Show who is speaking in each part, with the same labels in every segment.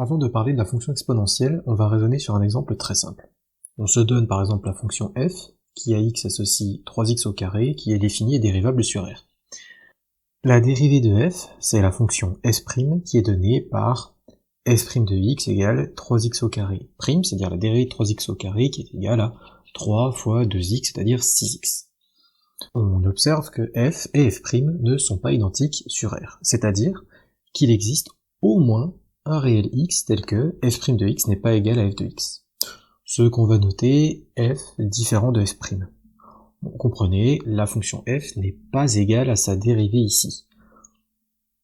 Speaker 1: Avant de parler de la fonction exponentielle, on va raisonner sur un exemple très simple. On se donne par exemple la fonction f, qui à x associe 3x au carré, qui est définie et dérivable sur r. La dérivée de f, c'est la fonction s' qui est donnée par s' de x égale 3x au carré prime, c'est-à-dire la dérivée de 3x au carré qui est égale à 3 fois 2x, c'est-à-dire 6x. On observe que f et f' ne sont pas identiques sur r, c'est-à-dire qu'il existe au moins un réel x tel que f' de x n'est pas égal à f de x. Ce qu'on va noter f différent de f'. Bon, comprenez, la fonction f n'est pas égale à sa dérivée ici.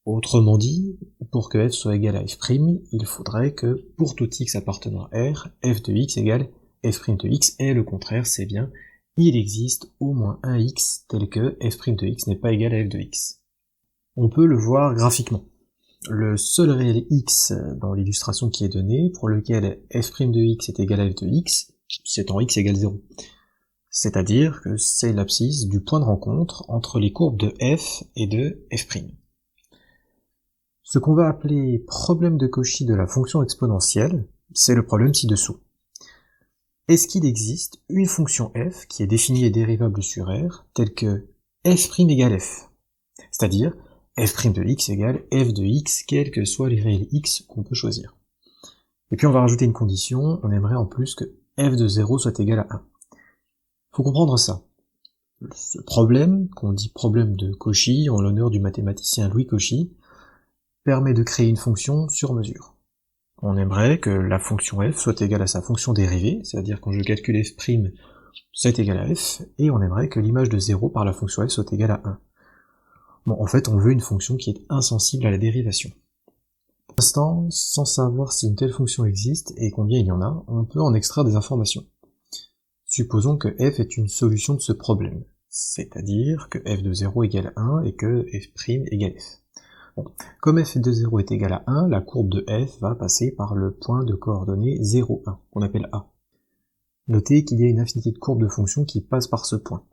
Speaker 1: Autrement dit, pour que f soit égal à f', il faudrait que pour tout x appartenant à r, f de x égale f' de x, et le contraire, c'est bien, il existe au moins un x tel que f' de x n'est pas égal à f de x. On peut le voir graphiquement. Le seul réel x dans l'illustration qui est donnée, pour lequel f' de x est égal à f de x, c'est en x égale 0. C'est-à-dire que c'est l'abscisse du point de rencontre entre les courbes de f et de f'. Ce qu'on va appeler problème de Cauchy de la fonction exponentielle, c'est le problème ci-dessous. Est-ce qu'il existe une fonction f qui est définie et dérivable sur r, telle que f' égale f, c'est-à-dire f' de x égale f de x, quels que soient les réels x qu'on peut choisir. Et puis on va rajouter une condition, on aimerait en plus que f de 0 soit égal à 1. Faut comprendre ça. Ce problème, qu'on dit problème de Cauchy, en l'honneur du mathématicien Louis Cauchy, permet de créer une fonction sur mesure. On aimerait que la fonction f soit égale à sa fonction dérivée, c'est-à-dire quand je calcule f', c'est égal à f, et on aimerait que l'image de 0 par la fonction f soit égale à 1. Bon, en fait, on veut une fonction qui est insensible à la dérivation. Pour l'instant, sans savoir si une telle fonction existe et combien il y en a, on peut en extraire des informations. Supposons que f est une solution de ce problème, c'est-à-dire que f de 0 égale 1 et que f' égale f. Bon. Comme f de 0 est égal à 1, la courbe de f va passer par le point de coordonnées 0, 1, qu'on appelle A. Notez qu'il y a une infinité de courbes de fonctions qui passent par ce point.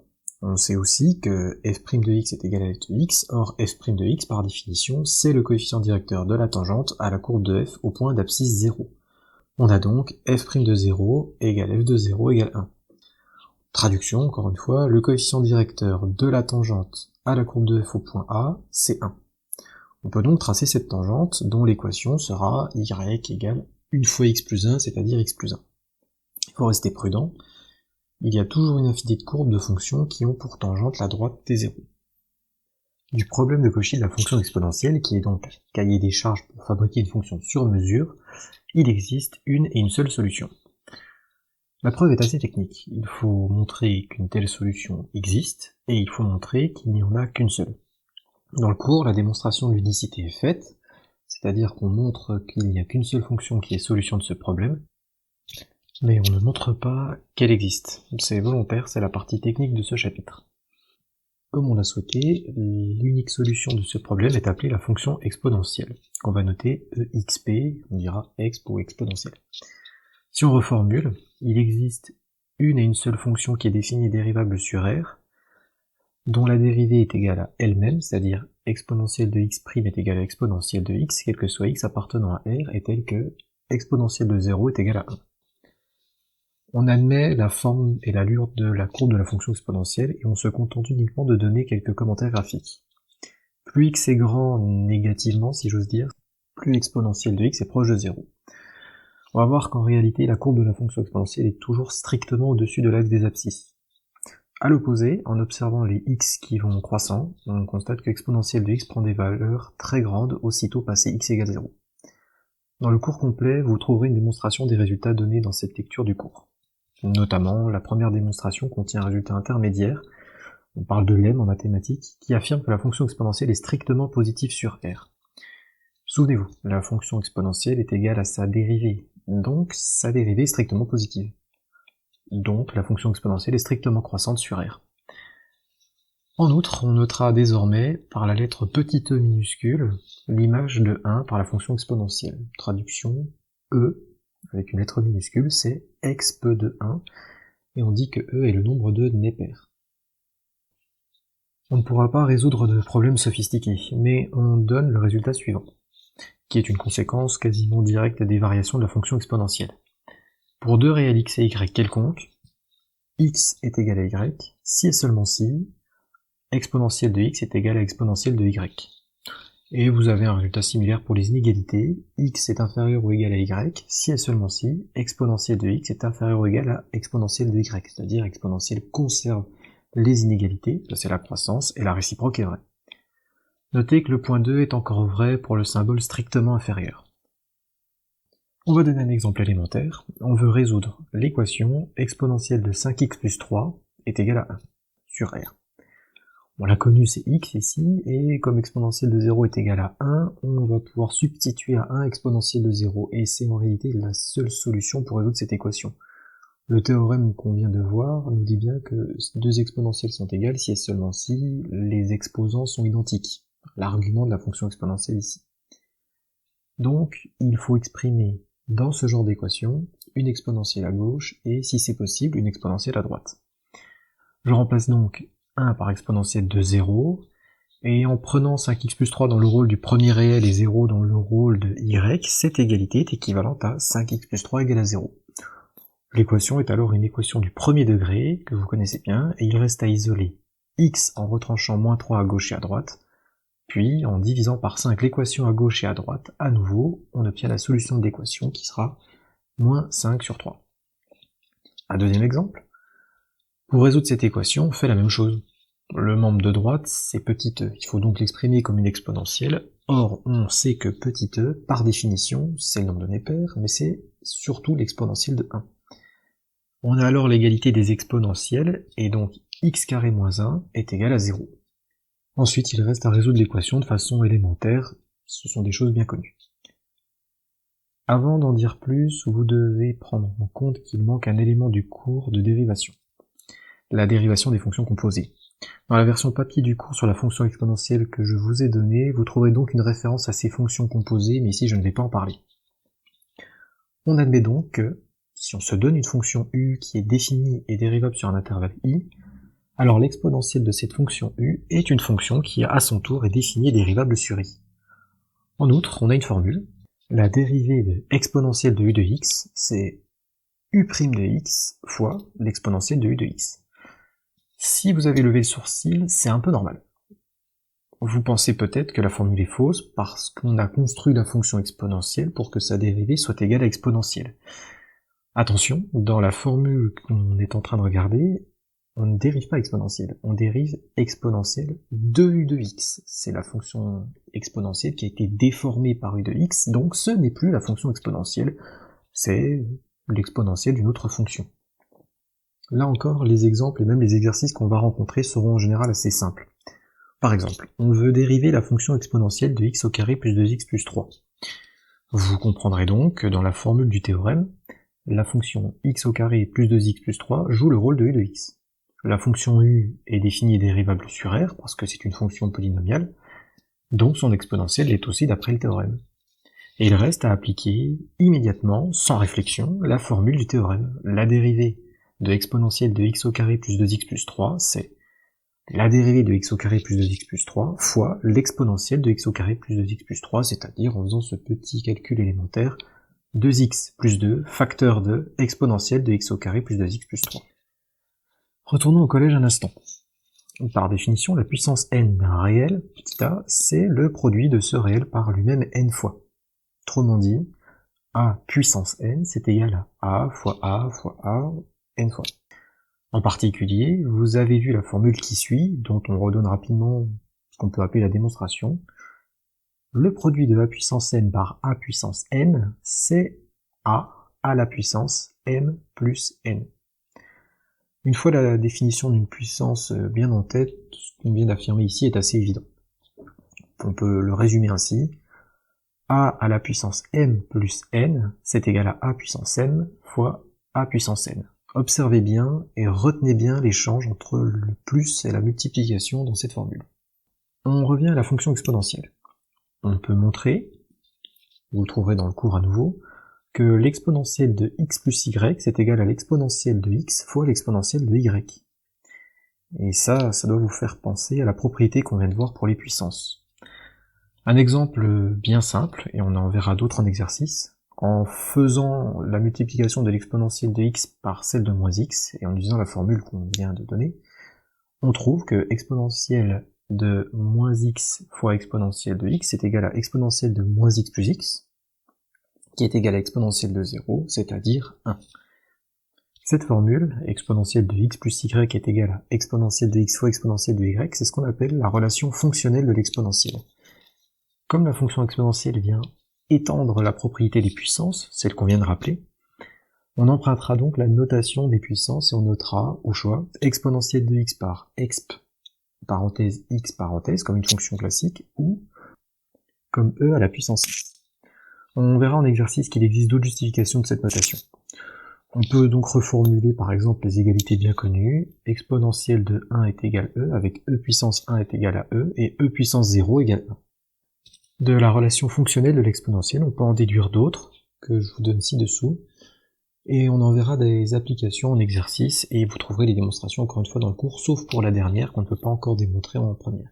Speaker 1: On sait aussi que f' de x est égal à f de x, or f' de x, par définition, c'est le coefficient directeur de la tangente à la courbe de f au point d'abscisse 0. On a donc f' de 0 égale f de 0 égale 1. Traduction, encore une fois, le coefficient directeur de la tangente à la courbe de f au point A, c'est 1. On peut donc tracer cette tangente dont l'équation sera y égale 1 fois x plus 1, c'est-à-dire x plus 1. Il faut rester prudent, il y a toujours une infinité de courbes de fonctions qui ont pour tangente la droite des zéros. Du problème de Cauchy de la fonction exponentielle, qui est donc cahier des charges pour fabriquer une fonction sur mesure, il existe une et une seule solution. La preuve est assez technique, il faut montrer qu'une telle solution existe, et il faut montrer qu'il n'y en a qu'une seule. Dans le cours, la démonstration de l'unicité est faite, c'est-à-dire qu'on montre qu'il n'y a qu'une seule fonction qui est solution de ce problème, mais on ne montre pas qu'elle existe. C'est volontaire, c'est la partie technique de ce chapitre. Comme on l'a souhaité, l'unique solution de ce problème est appelée la fonction exponentielle, qu'on va noter exp, on dira exp ou exponentielle. Si on reformule, il existe une et une seule fonction qui est définie et dérivable sur R, dont la dérivée est égale à elle-même, c'est-à-dire exponentielle de x' est égale à exponentielle de x, quel que soit x appartenant à R, est tel que exponentielle de 0 est égale à 1. On admet la forme et l'allure de la courbe de la fonction exponentielle, et on se contente uniquement de donner quelques commentaires graphiques. Plus x est grand négativement, si j'ose dire, plus exponentielle de x est proche de 0. On va voir qu'en réalité, la courbe de la fonction exponentielle est toujours strictement au-dessus de l'axe des abscisses. À l'opposé, en observant les x qui vont croissant, on constate que l'exponentielle de x prend des valeurs très grandes aussitôt passé x égale 0. Dans le cours complet, vous trouverez une démonstration des résultats donnés dans cette lecture du cours. Notamment, la première démonstration contient un résultat intermédiaire, on parle de lemme en mathématiques, qui affirme que la fonction exponentielle est strictement positive sur R. Souvenez-vous, la fonction exponentielle est égale à sa dérivée, donc sa dérivée est strictement positive. Donc la fonction exponentielle est strictement croissante sur R. En outre, on notera désormais, par la lettre petit e minuscule, l'image de 1 par la fonction exponentielle. Traduction, e, avec une lettre minuscule, c'est exp de 1, et on dit que e est le nombre de Neper. On ne pourra pas résoudre de problèmes sophistiqués, mais on donne le résultat suivant. qui est une conséquence quasiment directe des variations de la fonction exponentielle. Pour deux réels x et y quelconques, x est égal à y, si et seulement si, exponentielle de x est égal à exponentielle de y. Et vous avez un résultat similaire pour les inégalités, x est inférieur ou égal à y, si et seulement si, exponentielle de x est inférieur ou égal à exponentielle de y, c'est-à-dire exponentielle conserve les inégalités, ça c'est la croissance, et la réciproque est vraie. Notez que le point 2 est encore vrai pour le symbole strictement inférieur. On va donner un exemple élémentaire, on veut résoudre l'équation exponentielle de 5x plus 3 est égale à 1 sur R. On l'a connu, c'est x ici, et comme exponentielle de 0 est égale à 1, on va pouvoir substituer à 1 exponentielle de 0, et c'est en réalité la seule solution pour résoudre cette équation. Le théorème qu'on vient de voir nous dit bien que deux exponentielles sont égales si et seulement si les exposants sont identiques. L'argument de la fonction exponentielle ici. Donc, il faut exprimer dans ce genre d'équation une exponentielle à gauche et, si c'est possible, une exponentielle à droite. Je remplace donc 1 par exponentielle de 0, et en prenant 5x plus 3 dans le rôle du premier réel et 0 dans le rôle de y, cette égalité est équivalente à 5x plus 3 égale à 0. L'équation est alors une équation du premier degré, que vous connaissez bien, et il reste à isoler x en retranchant moins 3 à gauche et à droite, puis en divisant par 5 l'équation à gauche et à droite, à nouveau, on obtient la solution de l'équation qui sera moins 5 sur 3. Un deuxième exemple. Pour résoudre cette équation, on fait la même chose. Le membre de droite, c'est petit e, il faut donc l'exprimer comme une exponentielle. Or, on sait que petit e, par définition, c'est le nombre donné pair, mais c'est surtout l'exponentielle de 1. On a alors l'égalité des exponentielles, et donc x carré moins 1 est égal à 0. Ensuite, il reste à résoudre l'équation de façon élémentaire, ce sont des choses bien connues. Avant d'en dire plus, vous devez prendre en compte qu'il manque un élément du cours de dérivation. La dérivation des fonctions composées. Dans la version papier du cours sur la fonction exponentielle que je vous ai donnée, vous trouverez donc une référence à ces fonctions composées, mais ici je ne vais pas en parler. On admet donc que, si on se donne une fonction u qui est définie et dérivable sur un intervalle i, alors l'exponentielle de cette fonction u est une fonction qui, à son tour, est définie et dérivable sur i. En outre, on a une formule. La dérivée de exponentielle de u de x, c'est u' de x fois l'exponentielle de u de x. Si vous avez levé le sourcil, c'est un peu normal. Vous pensez peut-être que la formule est fausse parce qu'on a construit la fonction exponentielle pour que sa dérivée soit égale à exponentielle. Attention, dans la formule qu'on est en train de regarder, on ne dérive pas exponentielle, on dérive exponentielle de u de x. C'est la fonction exponentielle qui a été déformée par u de x, donc ce n'est plus la fonction exponentielle, c'est l'exponentielle d'une autre fonction. Là encore, les exemples et même les exercices qu'on va rencontrer seront en général assez simples. Par exemple, on veut dériver la fonction exponentielle de x au carré plus 2x plus 3. Vous comprendrez donc que dans la formule du théorème, la fonction x au carré plus 2x plus 3 joue le rôle de u de x. La fonction u est définie et dérivable sur R, parce que c'est une fonction polynomiale, donc son exponentielle l'est aussi d'après le théorème. Et il reste à appliquer immédiatement, sans réflexion, la formule du théorème. La dérivée de exponentielle de x au carré plus 2x plus 3, c'est la dérivée de x au carré plus 2x plus 3 fois l'exponentielle de x au carré plus 2x plus 3, c'est-à-dire en faisant ce petit calcul élémentaire, 2x plus 2, facteur de exponentielle de x au carré plus 2x plus 3. Retournons au collège un instant. Par définition, la puissance n d'un réel, petit a, c'est le produit de ce réel par lui-même n fois. Autrement dit, a puissance n, c'est égal à a fois a, n fois. En particulier, vous avez vu la formule qui suit, dont on redonne rapidement ce qu'on peut appeler la démonstration. Le produit de a puissance n par a puissance n, c'est a à la puissance m plus n. Une fois la définition d'une puissance bien en tête, ce qu'on vient d'affirmer ici est assez évident. On peut le résumer ainsi. A à la puissance m plus n, c'est égal à a puissance m fois a puissance n. Observez bien et retenez bien l'échange entre le plus et la multiplication dans cette formule. On revient à la fonction exponentielle. On peut montrer, vous le trouverez dans le cours à nouveau, que l'exponentielle de x plus y, c'est égal à l'exponentielle de x fois l'exponentielle de y. Et ça doit vous faire penser à la propriété qu'on vient de voir pour les puissances. Un exemple bien simple, et on en verra d'autres en exercice, en faisant la multiplication de l'exponentielle de x par celle de moins x, et en utilisant la formule qu'on vient de donner, on trouve que exponentielle de moins x fois exponentielle de x est égal à exponentielle de moins x plus x, qui est égal à exponentielle de 0, c'est-à-dire 1. Cette formule, exponentielle de x plus y est égale à exponentielle de x fois exponentielle de y, c'est ce qu'on appelle la relation fonctionnelle de l'exponentielle. Comme la fonction exponentielle vient étendre la propriété des puissances, celle qu'on vient de rappeler, on empruntera donc la notation des puissances et on notera, au choix, exponentielle de x par exp, parenthèse x parenthèse, comme une fonction classique, ou comme e à la puissance x. On verra en exercice qu'il existe d'autres justifications de cette notation. On peut donc reformuler par exemple les égalités bien connues, exponentielle de 1 est égal e, avec e puissance 1 est égal à e, et e puissance 0 égale 1. De la relation fonctionnelle de l'exponentielle, on peut en déduire d'autres, que je vous donne ci-dessous, et on en verra des applications en exercice, et vous trouverez les démonstrations encore une fois dans le cours, sauf pour la dernière qu'on ne peut pas encore démontrer en première.